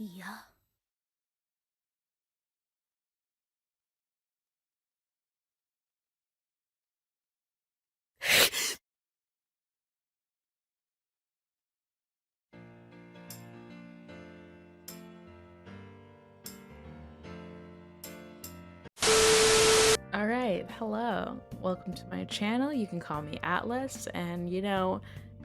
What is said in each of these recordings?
Yeah. Alright, hello. Welcome to my channel. You can call me Atlas, and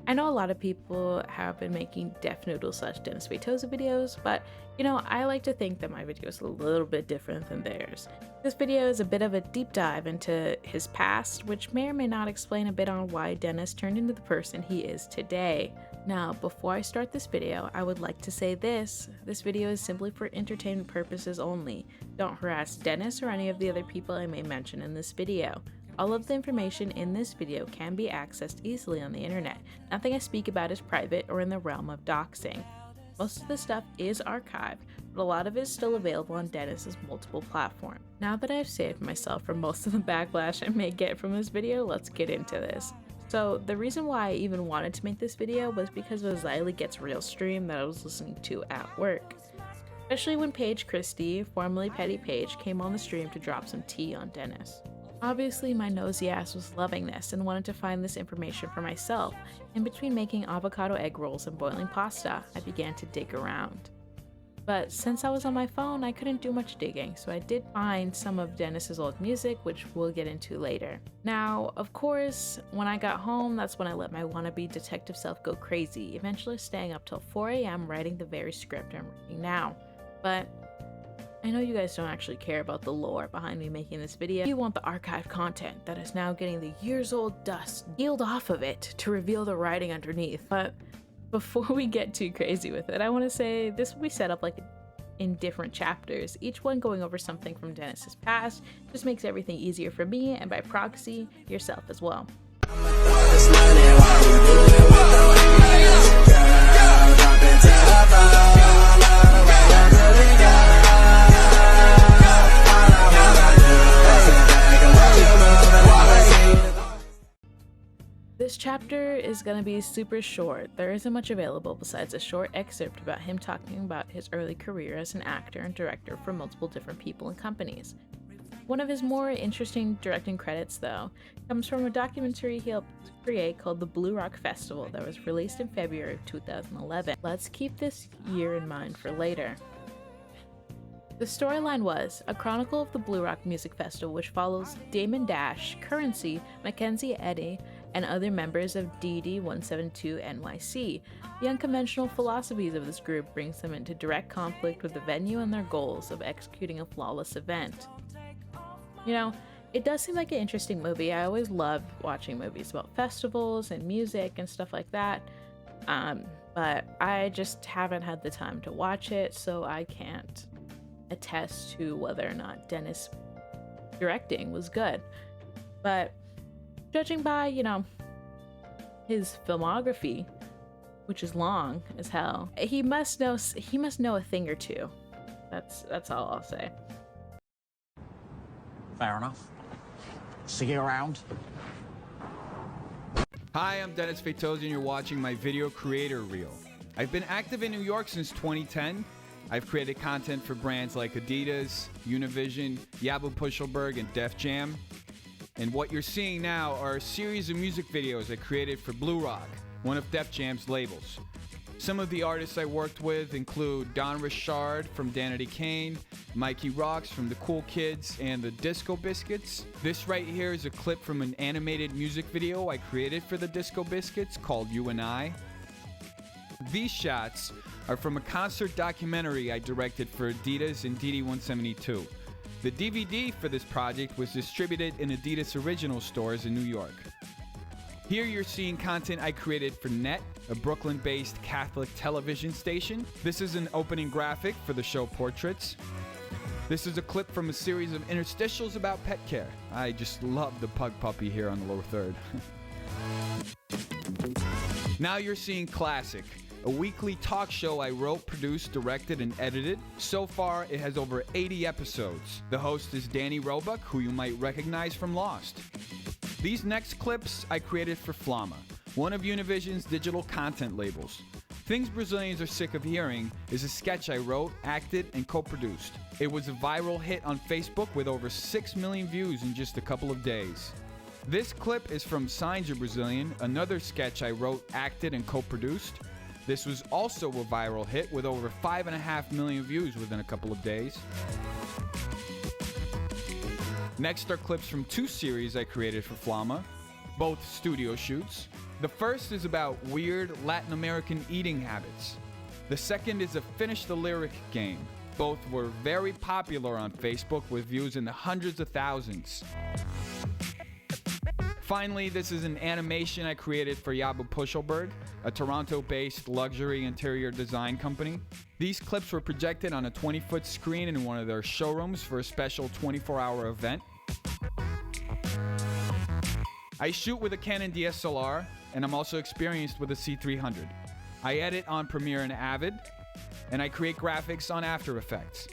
I know a lot of people have been making Def Noodles / Dennis Feitosa videos, but I like to think that my video is a little bit different than theirs. This video is a bit of a deep dive into his past, which may or may not explain a bit on why Dennis turned into the person he is today. Now, before I start this video, I would like to say this video is simply for entertainment purposes only. Don't harass Dennis or any of the other people I may mention in this video. All of the information in this video can be accessed easily on the internet. Nothing I speak about is private or in the realm of doxing. Most of the stuff is archived, but a lot of it is still available on Dennis's multiple platforms. Now that I've saved myself from most of the backlash I may get from this video, let's get into this. So the reason why I even wanted to make this video was because of a Xylee Gets Real stream that I was listening to at work. Especially when Paige Christie, formerly Petty Paige, came on the stream to drop some tea on Dennis. Obviously my nosy ass was loving this and wanted to find this information for myself. In between making avocado egg rolls and boiling pasta, I began to dig around. But since I was on my phone, I couldn't do much digging, so I did find some of Dennis's old music, which we'll get into later. Now, of course, when I got home, that's when I let my wannabe detective self go crazy, eventually staying up till 4 AM writing the very script I'm writing now. But I know you guys don't actually care about the lore behind me making this video. You want the archived content that is now getting the years-old dust peeled off of it to reveal the writing underneath. But before we get too crazy with it, I want to say this will be set up like in different chapters, each one going over something from Dennis's past. Just makes everything easier for me and by proxy, yourself as well. This chapter is going to be super short. There isn't much available besides a short excerpt about him talking about his early career as an actor and director for multiple different people and companies. One of his more interesting directing credits, though, comes from a documentary he helped create called the Blue Rock Festival that was released in February of 2011. Let's keep this year in mind for later. The storyline was a chronicle of the Blue Rock Music Festival, which follows Damon Dash, Currency, Mackenzie Eddy, and other members of DD172 NYC. The unconventional philosophies of this group brings them into direct conflict with the venue and their goals of executing a flawless event. It does seem like an interesting movie. I always love watching movies about festivals and music and stuff like that, but I just haven't had the time to watch it, so I can't attest to whether or not Dennis' directing was good. But judging by, his filmography, which is long as hell, he must know a thing or two. That's all I'll say. Fair enough. See you around. Hi, I'm Dennis Feitosa and you're watching my video creator reel. I've been active in New York since 2010. I've created content for brands like Adidas, Univision, Yabu Pushelberg, and Def Jam. And what you're seeing now are a series of music videos I created for Blue Rock, one of Def Jam's labels. Some of the artists I worked with include Don Richard from Danity Kane, Mikey Rocks from the Cool Kids, and the Disco Biscuits. This right here is a clip from an animated music video I created for the Disco Biscuits called You and I. These shots are from a concert documentary I directed for Adidas and DD172. The DVD for this project was distributed in Adidas Original stores in New York. Here you're seeing content I created for Net, a Brooklyn-based Catholic television station. This is an opening graphic for the show Portraits. This is a clip from a series of interstitials about pet care. I just love the pug puppy here on the lower third. Now you're seeing Classic, a weekly talk show I wrote, produced, directed, and edited. So far, it has over 80 episodes. The host is Danny Roebuck, who you might recognize from Lost. These next clips I created for Flama, one of Univision's digital content labels. Things Brazilians Are Sick of Hearing is a sketch I wrote, acted, and co-produced. It was a viral hit on Facebook with over 6 million views in just a couple of days. This clip is from Signs Are Brazilian, another sketch I wrote, acted, and co-produced. This was also a viral hit with over 5.5 million views within a couple of days. Next are clips from 2 series I created for Flama, both studio shoots. The first is about weird Latin American eating habits. The second is a Finish the Lyric game. Both were very popular on Facebook with views in the hundreds of thousands. Finally, this is an animation I created for Yabu Pushelberg, a Toronto-based luxury interior design company. These clips were projected on a 20-foot screen in one of their showrooms for a special 24-hour event. I shoot with a Canon DSLR, and I'm also experienced with a C300. I edit on Premiere and Avid, and I create graphics on After Effects.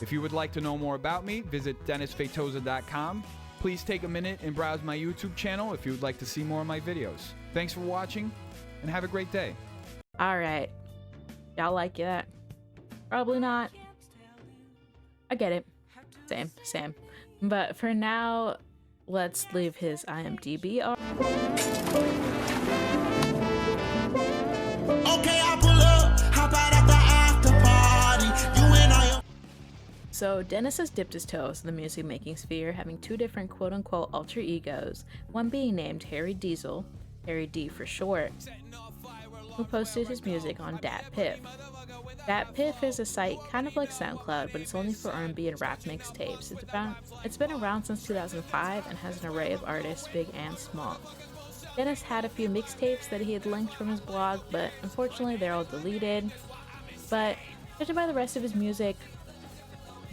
If you would like to know more about me, visit DennisFeitosa.com. Please take a minute and browse my YouTube channel if you would like to see more of my videos. Thanks for watching, and have a great day. Alright. Y'all like that? Probably not. I get it. Same. But for now, let's leave his IMDb off. Okay, I pull up, hop out at the after party. You and I. So Dennis has dipped his toes in the music making sphere, having 2 different quote-unquote alter egos, one being named Harry Diesel, Harry D for short, who posted his music on Dat Piff. Dat Piff is a site kind of like SoundCloud, but it's only for R&B and rap mixtapes. It's been around since 2005 and has an array of artists, big and small. Dennis had a few mixtapes that he had linked from his blog, but unfortunately they're all deleted. But judging by the rest of his music,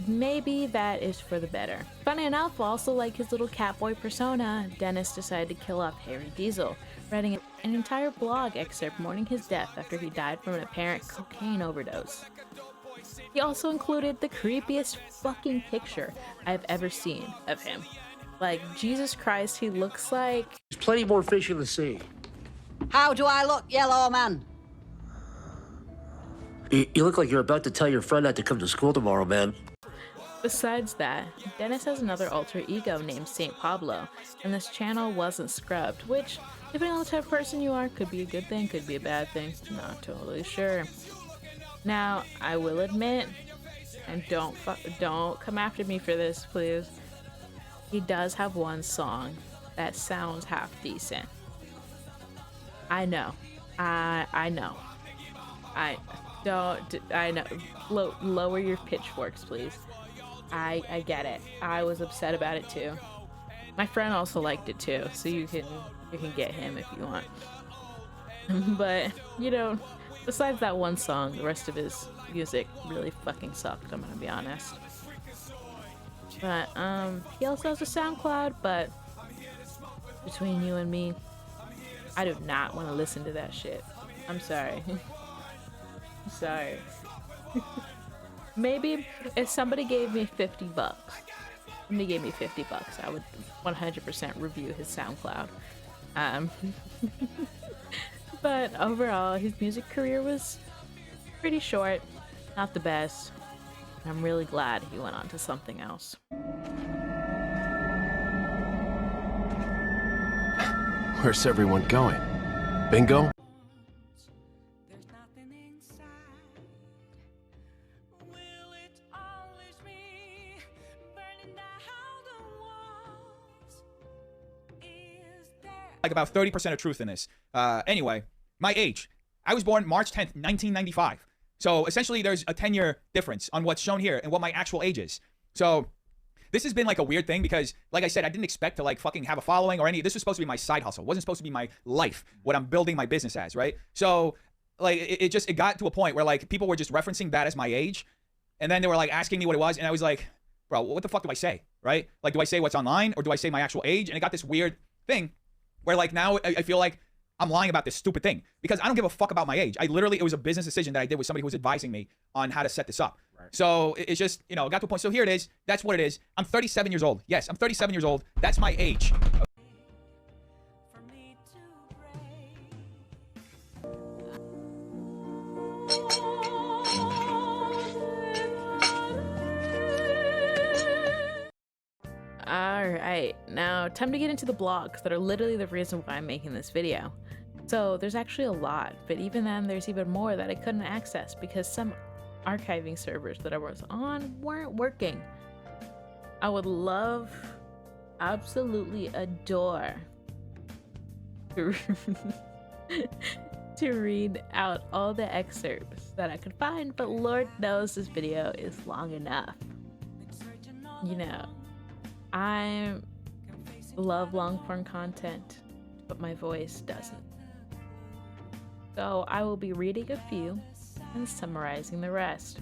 maybe that is for the better. Funny enough, also like his little catboy persona, Dennis decided to kill off Harry Diesel, writing an entire blog excerpt mourning his death after he died from an apparent cocaine overdose. He also included the creepiest fucking picture I've ever seen of him. Like, Jesus Christ, he looks like... There's plenty more fish in the sea. How do I look, yellow man? You look like you're about to tell your friend not to come to school tomorrow, man. Besides that, Dennis has another alter ego named Saint Pablo, and this channel wasn't scrubbed, which, depending on the type of person you are, could be a good thing, could be a bad thing, not totally sure. Now, I will admit, and don't come after me for this, please, he does have one song that sounds half decent. I know. I know. I know. Lower your pitchforks, please. I get it. I was upset about it too. My friend also liked it too, so you can get him if you want. But, you know, besides that one song, the rest of his music really fucking sucked, I'm gonna be honest. But, he also has a SoundCloud, but between you and me, I do not want to listen to that shit. I'm sorry. I'm sorry. Maybe if somebody gave me $50, I would 100% review his SoundCloud. But overall, his music career was pretty short, not the best. I'm really glad he went on to something else. Where's everyone going? Bingo? Like about 30% of truth in this. Anyway, my age. I was born March 10th, 1995. So essentially there's a 10-year difference on what's shown here and what my actual age is. So this has been like a weird thing because, like I said, I didn't expect to like fucking have a following or any. This was supposed to be my side hustle. It wasn't supposed to be my life, what I'm building my business as, right? So like it got to a point where like people were just referencing that as my age. And then they were like asking me what it was. And I was like, bro, what the fuck do I say, right? Like, do I say what's online or do I say my actual age? And it got this weird thing where like now I feel like I'm lying about this stupid thing because I don't give a fuck about my age. It was a business decision that I did with somebody who was advising me on how to set this up. Right. So it's just, you know, it got to a point. So here it is. That's what it is. I'm 37 years old. Yes, I'm 37 years old. That's my age. now time to get into the blogs that are literally the reason why I'm making this video. So there's actually a lot, but even then there's even more that I couldn't access because some archiving servers that I was on weren't working. I would love, absolutely adore to to read out all the excerpts that I could find, but Lord knows this video is long enough. You know, I love long form content, but my voice doesn't. So I will be reading a few and summarizing the rest.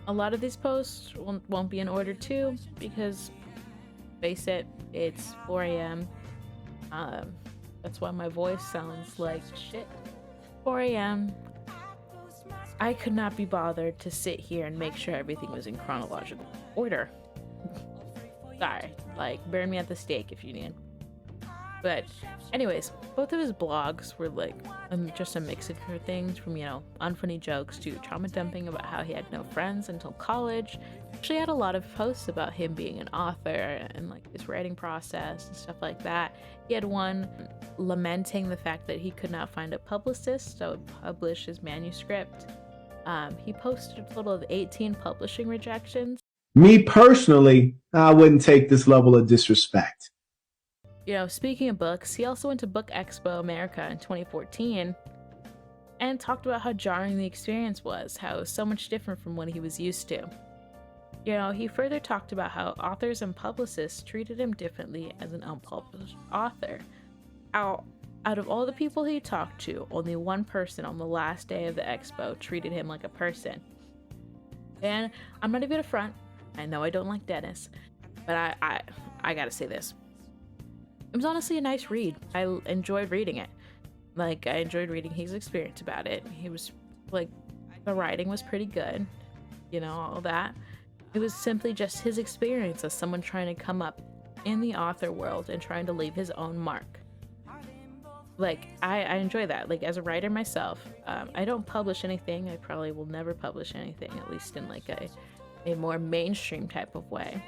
A lot of these posts won't be in order too, because face it, it's 4 a.m. That's why my voice sounds like shit. 4 a.m. I could not be bothered to sit here and make sure everything was in chronological order. Sorry, like burn me at the stake if you need. But anyways, both of his blogs were like just a mix of things from, you know, unfunny jokes to trauma dumping about how he had no friends until college. Actually had a lot of posts about him being an author and like his writing process and stuff like that. He had one lamenting the fact that he could not find a publicist that would publish his manuscript. He posted a total of 18 publishing rejections. Me personally, I wouldn't take this level of disrespect. You know, speaking of books, he also went to Book Expo America in 2014 and talked about how jarring the experience was, how it was so much different from what he was used to. You know, he further talked about how authors and publicists treated him differently as an unpublished author. Out of all the people he talked to, only one person on the last day of the expo treated him like a person. And I'm not even a front. I know I don't like Dennis, but I gotta say this. It was honestly a nice read. I enjoyed reading it. Like, I enjoyed reading his experience about it. He was, like, the writing was pretty good. You know, all that. It was simply just his experience as someone trying to come up in the author world and trying to leave his own mark. Like, I enjoy that. Like, as a writer myself, I don't publish anything. I probably will never publish anything, at least in, like, a more mainstream type of way.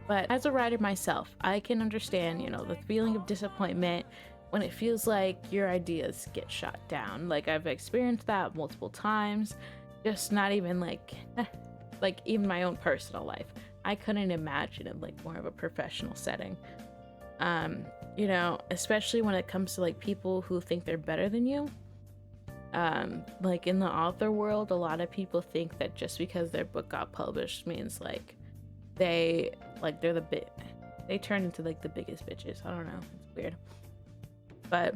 But as a writer myself, I can understand, you know, the feeling of disappointment when it feels like your ideas get shot down. Like, I've experienced that multiple times, just not even like even my own personal life. I couldn't imagine it like more of a professional setting. You know, especially when it comes to like people who think they're better than you. Like in the author world, a lot of people think that just because their book got published means like they turn into like the biggest bitches. I don't know, it's weird. But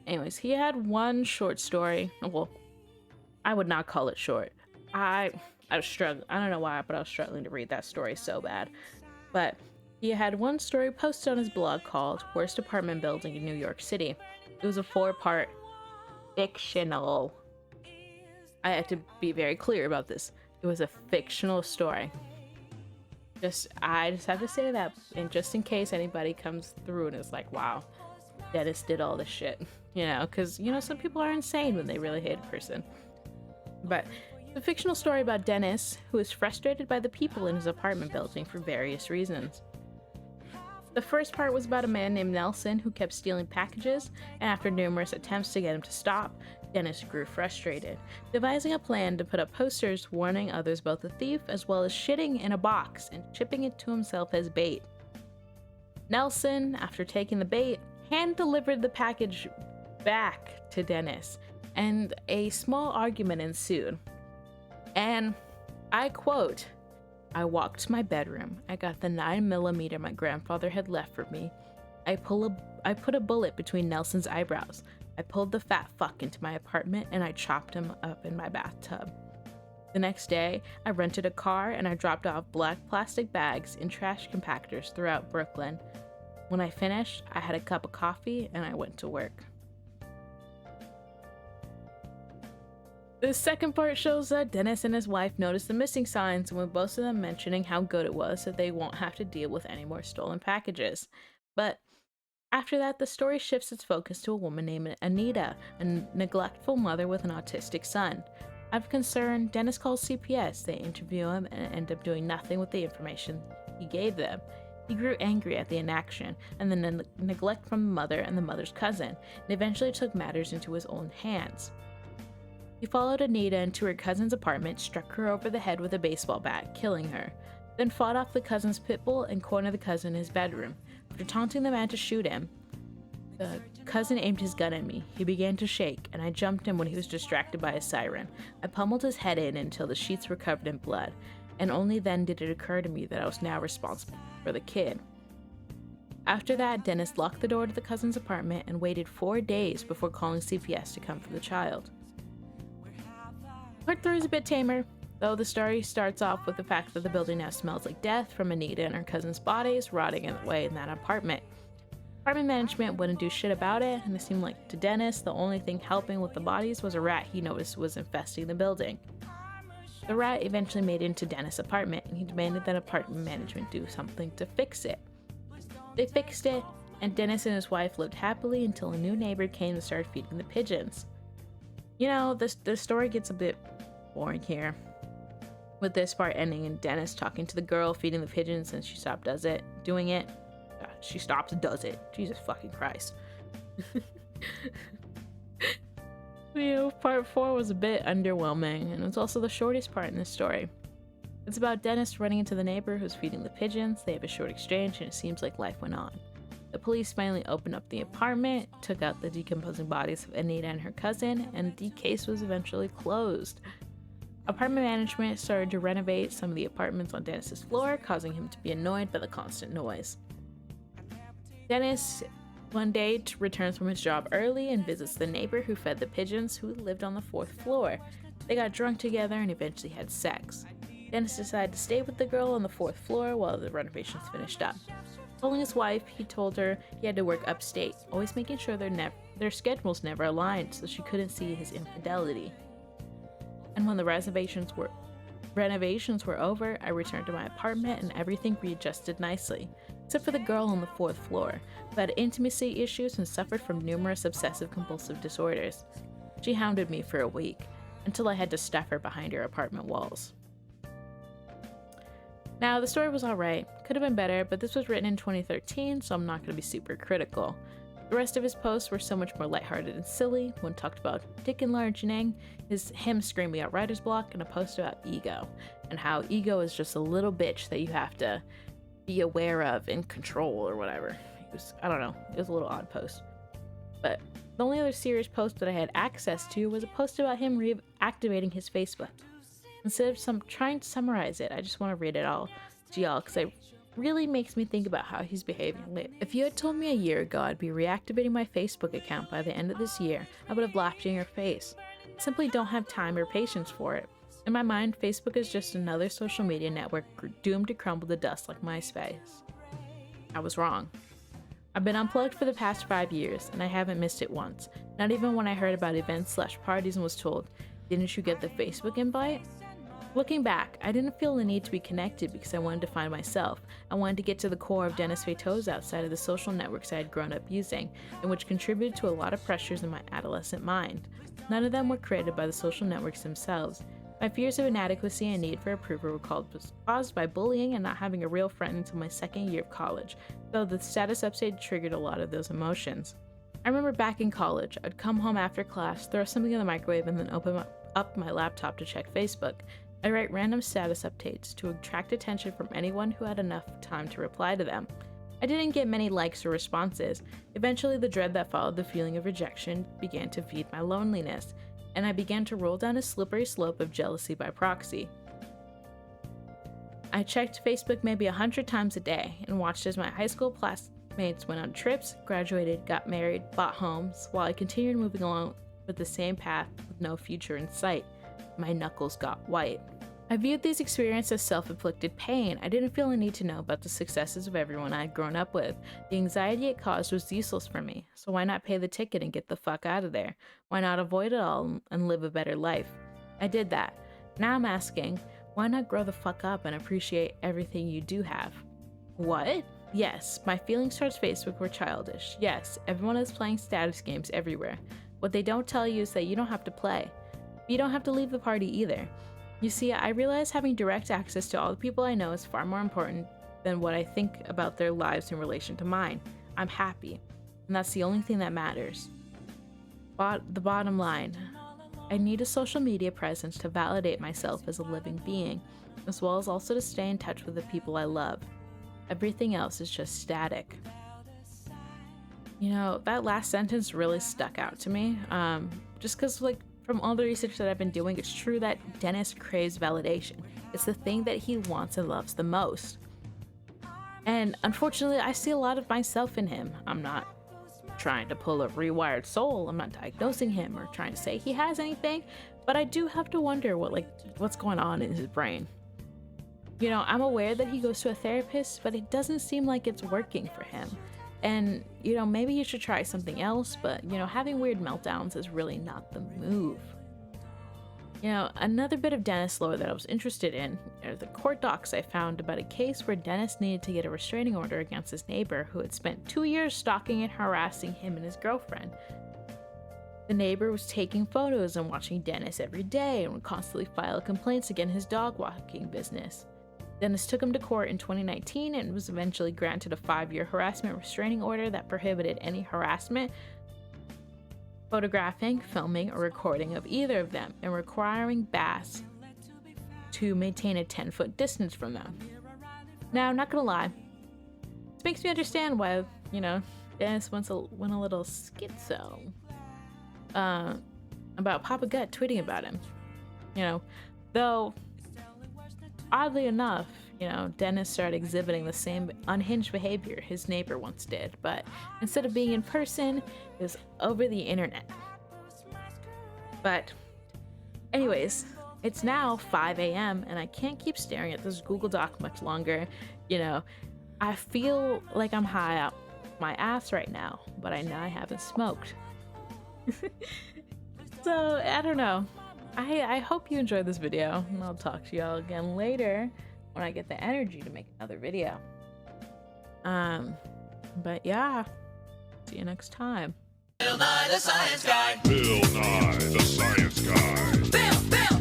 anyways, he had one short story. Well, I would not call it short. I was struggling. I don't know why, but I was struggling to read that story so bad. But he had one story posted on his blog called Worst Apartment Building in New York City. It was a 4-part fictional. I have to be very clear about this. It was a fictional story. I just have to say that, and just in case anybody comes through and is like, wow, Dennis did all this shit, you know, because, you know, some people are insane when they really hate a person. But it's a fictional story about Dennis, who is frustrated by the people in his apartment building for various reasons. The first part was about a man named Nelson who kept stealing packages, and after numerous attempts to get him to stop, Dennis grew frustrated, devising a plan to put up posters warning others about the thief, as well as shitting in a box and chipping it to himself as bait. Nelson, after taking the bait, hand-delivered the package back to Dennis, and a small argument ensued. And I quote, "I walked to my bedroom. I got the 9mm my grandfather had left for me. I put a bullet between Nelson's eyebrows. I pulled the fat fuck into my apartment and I chopped him up in my bathtub. The next day, I rented a car and I dropped off black plastic bags in trash compactors throughout Brooklyn. When I finished, I had a cup of coffee and I went to work." The second part shows that Dennis and his wife noticed the missing signs, with both of them mentioning how good it was that they won't have to deal with any more stolen packages. But after that, the story shifts its focus to a woman named Anita, a neglectful mother with an autistic son. Out of concern, Dennis calls CPS. They interview him and end up doing nothing with the information he gave them. He grew angry at the inaction and the neglect from the mother and the mother's cousin, and eventually took matters into his own hands. He followed Anita into her cousin's apartment, struck her over the head with a baseball bat, killing her, then fought off the cousin's pit bull and cornered the cousin in his bedroom. After taunting the man to shoot him, the cousin aimed his gun at me. He began to shake, and I jumped him when he was distracted by a siren. I pummeled his head in until the sheets were covered in blood, and only then did it occur to me that I was now responsible for the kid. After that, Dennis locked the door to the cousin's apartment and waited 4 days before calling CPS to come for the child. Part 3 is a bit tamer, though the story starts off with the fact that the building now smells like death from Anita and her cousin's bodies rotting away in that apartment. Apartment management wouldn't do shit about it, and it seemed like to Dennis the only thing helping with the bodies was a rat he noticed was infesting the building. The rat eventually made it into Dennis' apartment, and he demanded that apartment management do something to fix it. They fixed it, and Dennis and his wife lived happily until a new neighbor came and started feeding the pigeons. You know, the story gets a bit boring here, with this part ending in Dennis talking to the girl feeding the pigeons and she stopped doing it. She stops and does it. Jesus fucking Christ. You know, part 4 was a bit underwhelming, and it's also the shortest part in this story. It's about Dennis running into the neighbor who's feeding the pigeons. They have a short exchange, and it seems like life went on. The police finally opened up the apartment, took out the decomposing bodies of Anita and her cousin, and the case was eventually closed. Apartment management started to renovate some of the apartments on Dennis's floor, causing him to be annoyed by the constant noise. Dennis one day returns from his job early and visits the neighbor who fed the pigeons, who lived on the 4th floor. They got drunk together and eventually had sex. Dennis decided to stay with the girl on the 4th floor while the renovations finished up. Telling his wife, he told her he had to work upstate, always making sure their schedules never aligned so she couldn't see his infidelity. And when the renovations were over, I returned to my apartment and everything readjusted nicely, except for the girl on the 4th floor, who had intimacy issues and suffered from numerous obsessive-compulsive disorders. She hounded me for a week, until I had to stuff her behind her apartment walls. Now, the story was alright, could have been better, but this was written in 2013, so I'm not going to be super critical. The rest of his posts were so much more lighthearted and silly. One talked about dick enlarging, him screaming out writer's block, and a post about ego, and how ego is just a little bitch that you have to be aware of and control or whatever. I don't know, it was a little odd post. But the only other serious post that I had access to was a post about him reactivating his Facebook. Instead of trying to summarize it, I just want to read it all to y'all because it really makes me think about how he's behaving lately. If you had told me a year ago I'd be reactivating my Facebook account by the end of this year, I would have laughed in your face. I simply don't have time or patience for it. In my mind, Facebook is just another social media network doomed to crumble to dust like MySpace. I was wrong. I've been unplugged for the past 5 years, and I haven't missed it once. Not even when I heard about events/parties and was told, "Didn't you get the Facebook invite?" Looking back, I didn't feel the need to be connected because I wanted to find myself. I wanted to get to the core of Dennis feitosa outside of the social networks I had grown up using, and which contributed to a lot of pressures in my adolescent mind. None of them were created by the social networks themselves. My fears of inadequacy and need for approval were caused by bullying and not having a real friend until my 2nd year of college, though the status update triggered a lot of those emotions. I remember back in college, I'd come home after class, throw something in the microwave, and then open up my laptop to check Facebook. I'd write random status updates to attract attention from anyone who had enough time to reply to them. I didn't get many likes or responses. Eventually, the dread that followed the feeling of rejection began to feed my loneliness, and I began to roll down a slippery slope of jealousy by proxy. I checked Facebook maybe 100 times a day and watched as my high school classmates went on trips, graduated, got married, bought homes, while I continued moving along with the same path with no future in sight. My knuckles got white. I viewed these experiences as self-inflicted pain. I didn't feel a need to know about the successes of everyone I had grown up with. The anxiety it caused was useless for me, so why not pay the ticket and get the fuck out of there? Why not avoid it all and live a better life? I did that. Now I'm asking, why not grow the fuck up and appreciate everything you do have? What? Yes, my feelings towards Facebook were childish. Yes, everyone is playing status games everywhere. What they don't tell you is that you don't have to play. You don't have to leave the party either. You see, I realize having direct access to all the people I know is far more important than what I think about their lives in relation to mine. I'm happy, and that's the only thing that matters. The bottom line, I need a social media presence to validate myself as a living being, as well as also to stay in touch with the people I love. Everything else is just static. You know, that last sentence really stuck out to me, just because, like, from all the research that I've been doing, it's true that Dennis craves validation. It's the thing that he wants and loves the most. And unfortunately, I see a lot of myself in him. I'm not trying to pull a rewired soul. I'm not diagnosing him or trying to say he has anything, but I do have to wonder what's going on in his brain. You know, I'm aware that he goes to a therapist, but it doesn't seem like it's working for him. And, you know, maybe you should try something else, but, you know, having weird meltdowns is really not the move. You know, another bit of Dennis lore that I was interested in are the court docs I found about a case where Dennis needed to get a restraining order against his neighbor who had spent 2 years stalking and harassing him and his girlfriend. The neighbor was taking photos and watching Dennis every day and would constantly file complaints against his dog walking business. Dennis took him to court in 2019 and was eventually granted a 5-year harassment restraining order that prohibited any harassment, photographing, filming, or recording of either of them, and requiring Bass to maintain a 10-foot distance from them. Now, not gonna lie, this makes me understand why, you know, Dennis went a little schizo about Papa Gut tweeting about him. You know, though, oddly enough, you know, Dennis started exhibiting the same unhinged behavior his neighbor once did, but instead of being in person, it was over the internet. But anyways, it's now 5 a.m. and I can't keep staring at this Google Doc much longer. You know, I feel like I'm high up my ass right now, but I know I haven't smoked. So, I don't know. I hope you enjoyed this video, and I'll talk to y'all again later when I get the energy to make another video. But yeah, see you next time. Bill Nye the Science Guy. Bill Nye the Science Guy. Bill.